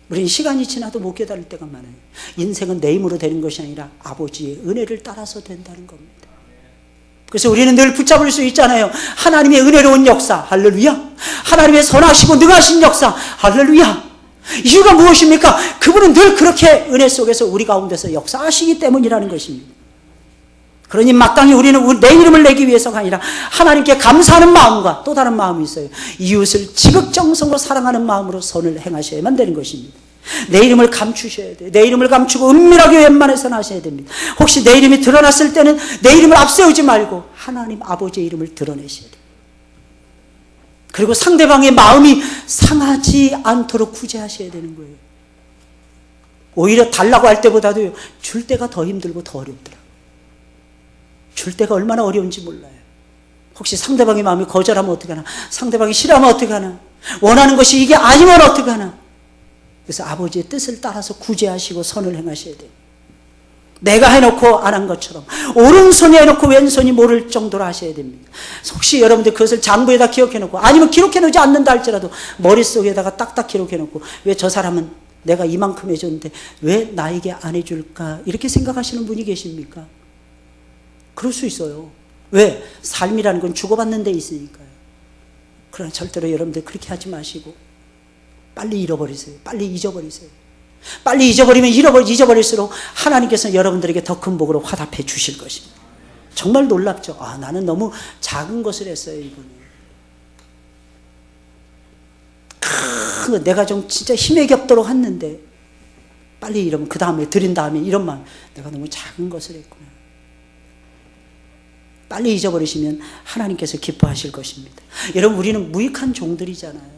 우리는 시간이 지나도 못 깨달을 때가 많아요. 인생은 내 힘으로 되는 것이 아니라 아버지의 은혜를 따라서 된다는 겁니다. 그래서 우리는 늘 붙잡을 수 있잖아요. 하나님의 은혜로운 역사, 할렐루야. 하나님의 선하시고 능하신 역사, 할렐루야. 이유가 무엇입니까? 그분은 늘 그렇게 은혜 속에서 우리 가운데서 역사하시기 때문이라는 것입니다. 그러니 마땅히 우리는 내 이름을 내기 위해서가 아니라 하나님께 감사하는 마음과 또 다른 마음이 있어요. 이웃을 지극정성으로 사랑하는 마음으로 선을 행하셔야만 되는 것입니다. 내 이름을 감추셔야 돼요. 내 이름을 감추고 은밀하게 웬만해서는 하셔야 됩니다. 혹시 내 이름이 드러났을 때는 내 이름을 앞세우지 말고 하나님 아버지의 이름을 드러내셔야 돼요. 그리고 상대방의 마음이 상하지 않도록 구제하셔야 되는 거예요. 오히려 달라고 할 때보다도 줄 때가 더 힘들고 더 어렵더라고요. 줄 때가 얼마나 어려운지 몰라요. 혹시 상대방의 마음이 거절하면 어떡하나, 상대방이 싫어하면 어떡하나, 원하는 것이 이게 아니면 어떡하나. 그래서 아버지의 뜻을 따라서 구제하시고 선을 행하셔야 돼요. 내가 해놓고 안 한 것처럼 오른손이 해놓고 왼손이 모를 정도로 하셔야 됩니다. 혹시 여러분들 그것을 장부에다 기록해놓고 아니면 기록해놓지 않는다 할지라도 머릿속에다가 딱딱 기록해놓고 왜 저 사람은 내가 이만큼 해줬는데 왜 나에게 안 해줄까, 이렇게 생각하시는 분이 계십니까? 그럴 수 있어요. 왜? 삶이라는 건 주고받는 데 있으니까요. 그러나 절대로 여러분들 그렇게 하지 마시고 빨리 잃어버리세요. 빨리 잊어버리세요. 빨리 잊어버리면 잊어버릴수록 하나님께서 여러분들에게 더 큰 복으로 화답해 주실 것입니다. 정말 놀랍죠? 아, 나는 너무 작은 것을 했어요, 이거는. 내가 좀 진짜 힘에 겹도록 했는데 빨리 이러면 그 다음에 드린 다음에 이런 마음, 내가 너무 작은 것을 했구나. 빨리 잊어버리시면 하나님께서 기뻐하실 것입니다. 여러분, 우리는 무익한 종들이잖아요.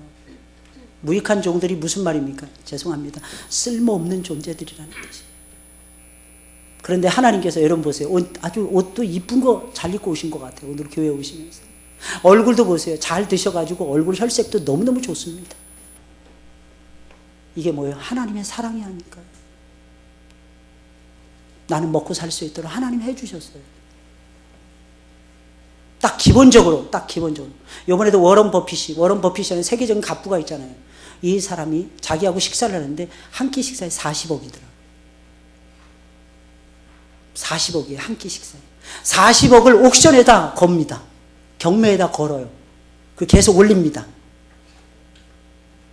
무익한 종들이 무슨 말입니까? 죄송합니다. 쓸모없는 존재들이라는 거지. 그런데 하나님께서 여러분 보세요. 아주 옷도 이쁜 거 잘 입고 오신 것 같아요. 오늘 교회 오시면서. 얼굴도 보세요. 잘 드셔가지고 얼굴 혈색도 너무너무 좋습니다. 이게 뭐예요? 하나님의 사랑이 아닐까요? 나는 먹고 살 수 있도록 하나님 해주셨어요. 딱 기본적으로. 이번에도 워런 버핏이라는 세계적인 갑부가 있잖아요. 이 사람이 자기하고 식사를 하는데 한 끼 식사에 40억이더라고요. 40억이에요. 한 끼 식사에. 40억을 옥션에다 겁니다. 경매에다 걸어요. 그 계속 올립니다.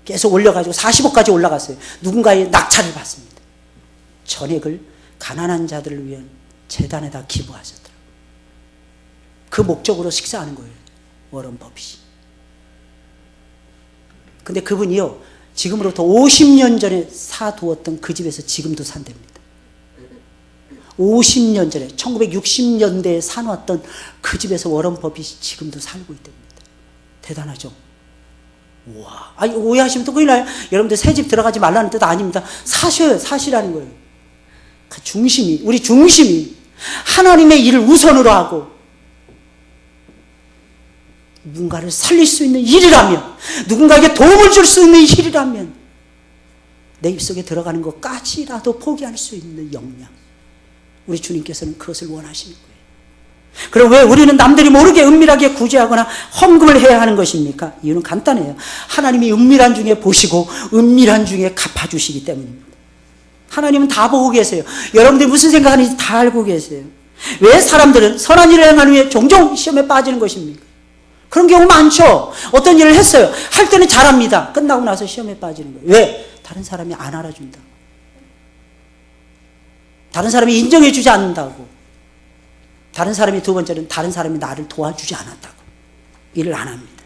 계속 올려가지고 40억까지 올라갔어요. 누군가의 낙찰을 받습니다. 전액을 가난한 자들을 위한 재단에다 기부하셨더라고요. 그 목적으로 식사하는 거예요. 워런 버핏이. 근데 그분이요, 지금으로부터 50년 전에 사두었던 그 집에서 지금도 산답니다. 50년 전에 1960년대에 사놓았던 그 집에서 워런 버핏이 지금도 살고 있답니다. 대단하죠? 우와. 아니, 오해하시면 또 큰일 나요. 여러분들 새 집 들어가지 말라는 뜻 아닙니다. 사셔요. 사시라는 거예요. 그 중심이, 우리 중심이 하나님의 일을 우선으로 하고 누군가를 살릴 수 있는 일이라면, 누군가에게 도움을 줄 수 있는 일이라면 내 입속에 들어가는 것까지라도 포기할 수 있는 역량, 우리 주님께서는 그것을 원하시는 거예요. 그럼 왜 우리는 남들이 모르게 은밀하게 구제하거나 헌금을 해야 하는 것입니까? 이유는 간단해요. 하나님이 은밀한 중에 보시고 은밀한 중에 갚아주시기 때문입니다. 하나님은 다 보고 계세요. 여러분들이 무슨 생각하는지 다 알고 계세요. 왜 사람들은 선한 일을 행한 후에 종종 시험에 빠지는 것입니까? 그런 경우 많죠. 어떤 일을 했어요. 할 때는 잘합니다. 끝나고 나서 시험에 빠지는 거예요. 왜? 다른 사람이 안 알아준다. 다른 사람이 인정해 주지 않는다고. 다른 사람이, 두 번째는 다른 사람이 나를 도와주지 않았다고. 일을 안 합니다.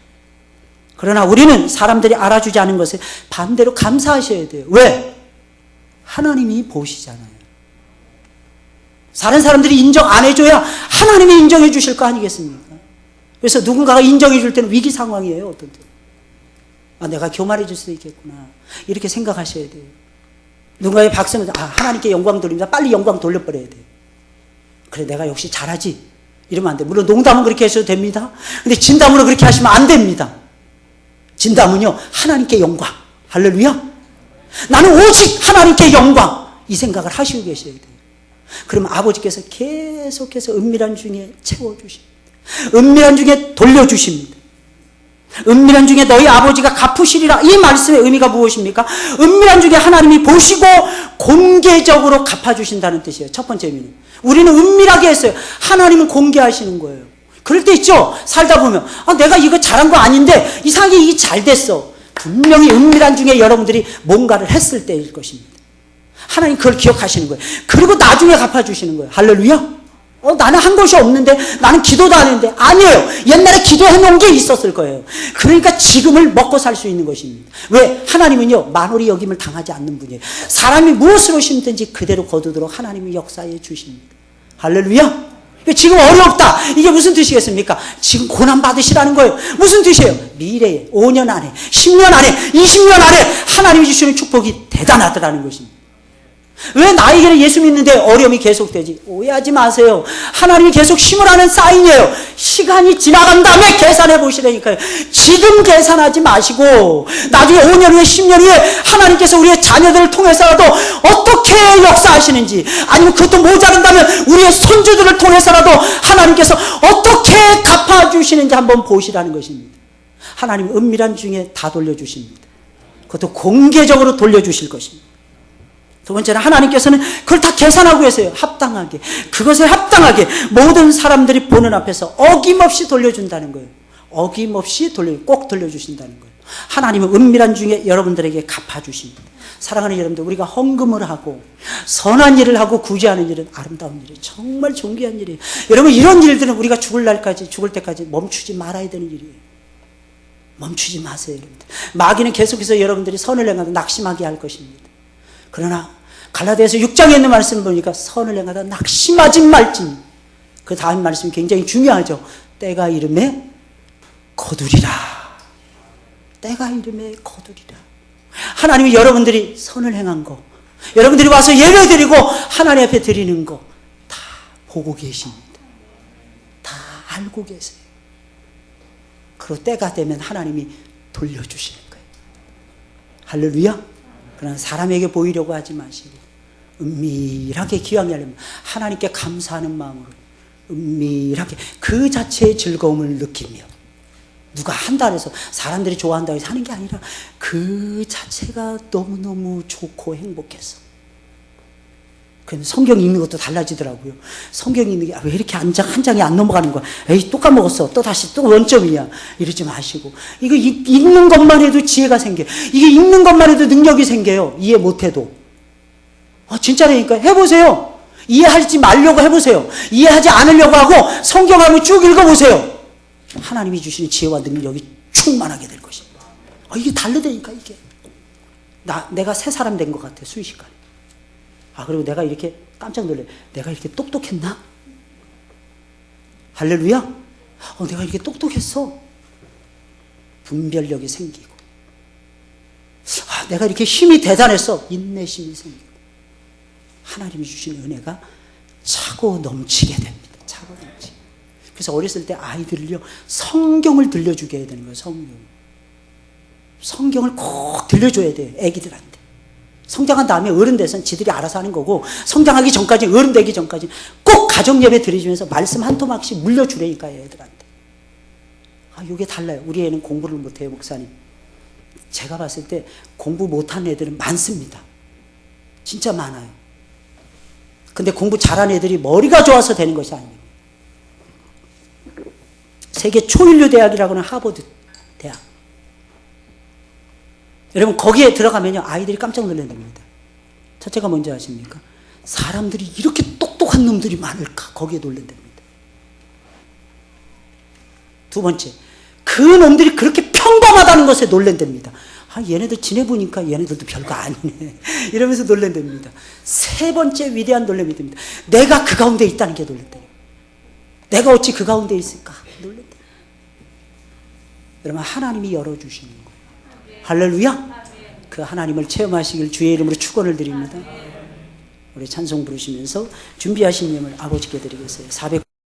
그러나 우리는 사람들이 알아주지 않은 것에 반대로 감사하셔야 돼요. 왜? 하나님이 보시잖아요. 다른 사람들이 인정 안 해줘야 하나님이 인정해 주실 거 아니겠습니까? 그래서 누군가가 인정해 줄 때는 위기 상황이에요. 어떤 때. 아, 내가 교만해 줄 수도 있겠구나. 이렇게 생각하셔야 돼요. 누군가의 박수는, 아, 하나님께 영광 돌립니다. 빨리 영광 돌려버려야 돼요. 그래, 내가 역시 잘하지. 이러면 안 돼. 물론 농담은 그렇게 하셔도 됩니다. 근데 진담으로 그렇게 하시면 안 됩니다. 진담은요, 하나님께 영광. 할렐루야. 나는 오직 하나님께 영광. 이 생각을 하시고 계셔야 돼요. 그러면 아버지께서 계속해서 은밀한 중에 채워주십니다. 은밀한 중에 돌려주십니다. 은밀한 중에 너희 아버지가 갚으시리라. 이 말씀의 의미가 무엇입니까? 은밀한 중에 하나님이 보시고 공개적으로 갚아주신다는 뜻이에요. 첫 번째 의미는. 우리는 은밀하게 했어요. 하나님은 공개하시는 거예요. 그럴 때 있죠. 살다 보면, 아, 내가 이거 잘한 거 아닌데 이상하게 이게 잘 됐어. 분명히 은밀한 중에 여러분들이 뭔가를 했을 때일 것입니다. 하나님 그걸 기억하시는 거예요. 그리고 나중에 갚아주시는 거예요. 할렐루야. 나는 한 것이 없는데, 나는 기도도 안 했는데. 아니에요. 옛날에 기도해 놓은 게 있었을 거예요. 그러니까 지금을 먹고 살 수 있는 것입니다. 왜? 하나님은요, 만홀히 여김을 당하지 않는 분이에요. 사람이 무엇으로 심든지 그대로 거두도록 하나님이 역사해 주십니다. 할렐루야. 지금 어렵다. 이게 무슨 뜻이겠습니까? 지금 고난 받으시라는 거예요. 무슨 뜻이에요? 미래에, 5년 안에, 10년 안에, 20년 안에 하나님이 주시는 축복이 대단하더라는 것입니다. 왜 나에게는 예수 믿는데 어려움이 계속되지? 오해하지 마세요. 하나님이 계속 심으라는 사인이에요. 시간이 지나간 다음에 계산해 보시라니까요. 지금 계산하지 마시고 나중에 5년 후에 10년 후에 하나님께서 우리의 자녀들을 통해서라도 어떻게 역사하시는지, 아니면 그것도 모자란다면 우리의 손주들을 통해서라도 하나님께서 어떻게 갚아주시는지 한번 보시라는 것입니다. 하나님은 은밀한 중에 다 돌려주십니다. 그것도 공개적으로 돌려주실 것입니다. 두 번째는 하나님께서는 그걸 다 계산하고 계세요. 합당하게. 그것에 합당하게 모든 사람들이 보는 앞에서 어김없이 돌려준다는 거예요. 어김없이 꼭 돌려주신다는 거예요. 하나님은 은밀한 중에 여러분들에게 갚아주십니다. 사랑하는 여러분들, 우리가 헌금을 하고 선한 일을 하고 구제하는 일은 아름다운 일이에요. 정말 존귀한 일이에요. 여러분, 이런 일들은 우리가 죽을 때까지 멈추지 말아야 되는 일이에요. 멈추지 마세요, 여러분들. 마귀는 계속해서 여러분들이 선을 행하다 낙심하게 할 것입니다. 그러나 갈라디아서 6장에 있는 말씀을 보니까 선을 행하다 낙심하지 말지니, 그 다음 말씀이 굉장히 중요하죠. 때가 이름에 거두리라. 때가 이름에 거두리라. 하나님이 여러분들이 선을 행한 거, 여러분들이 와서 예배 드리고 하나님 앞에 드리는 거 다 보고 계십니다. 다 알고 계세요. 그리고 때가 되면 하나님이 돌려주시는 거예요. 할렐루야. 그러나 사람에게 보이려고 하지 마시고 은밀하게 기왕이 하려면 하나님께 감사하는 마음으로 은밀하게 그 자체의 즐거움을 느끼며, 누가 한다 해서 사람들이 좋아한다고 해서 하는 게 아니라 그 자체가 너무너무 좋고 행복해서. 그럼 성경 읽는 것도 달라지더라고요. 성경 읽는 게 왜 이렇게 한 장이 안 넘어가는 거야? 에이, 또 까먹었어. 또 다시 또 원점이야. 이러지 마시고. 이거 읽는 것만 해도 지혜가 생겨요. 이게 읽는 것만 해도 능력이 생겨요. 이해 못해도. 진짜라니까. 해보세요. 이해하지 말려고 해보세요. 이해하지 않으려고 하고 성경 한번 쭉 읽어보세요. 하나님이 주시는 지혜와 능력이 충만하게 될 것입니다. 이게 다르다니까 이게. 내가 새 사람 된 것 같아 순식간에. 그리고 내가 이렇게 깜짝 놀래. 내가 이렇게 똑똑했나? 할렐루야. 내가 이렇게 똑똑했어. 분별력이 생기고. 내가 이렇게 힘이 대단했어. 인내심이 생기고. 하나님이 주신 은혜가 차고 넘치게 됩니다. 차고 넘치게. 그래서 어렸을 때 아이들을요, 성경을 들려주게 해야 되는 거예요. 성경을 꼭 들려줘야 돼요. 애기들한테. 성장한 다음에 어른 돼서는 지들이 알아서 하는 거고, 성장하기 전까지, 어른 되기 전까지 꼭 가정예배 드리면서 말씀 한 토막씩 물려주라니까요, 애들한테. 이게 달라요. 우리 애는 공부를 못해요, 목사님. 제가 봤을 때 공부 못한 애들은 많습니다. 진짜 많아요. 근데 공부 잘하는 애들이 머리가 좋아서 되는 것이 아니에요. 세계 초일류 대학이라고 하는 하버드 대학. 여러분 거기에 들어가면요 아이들이 깜짝 놀란답니다. 첫째가 뭔지 아십니까? 사람들이 이렇게 똑똑한 놈들이 많을까? 거기에 놀란답니다. 두 번째, 그 놈들이 그렇게 평범하다는 것에 놀란답니다. 얘네들 지내보니까 얘네들도 별거 아니네 이러면서 놀란답니다. 세 번째 위대한 놀람이 됩니다. 내가 그 가운데 있다는 게 놀란다. 내가 어찌 그 가운데 있을까? 놀란다. 여러분 하나님이 열어주시는 거예요. 할렐루야. 그 하나님을 체험하시길 주의 이름으로 축원을 드립니다. 우리 찬송 부르시면서 준비하신 예물 아버지께 드리겠어요.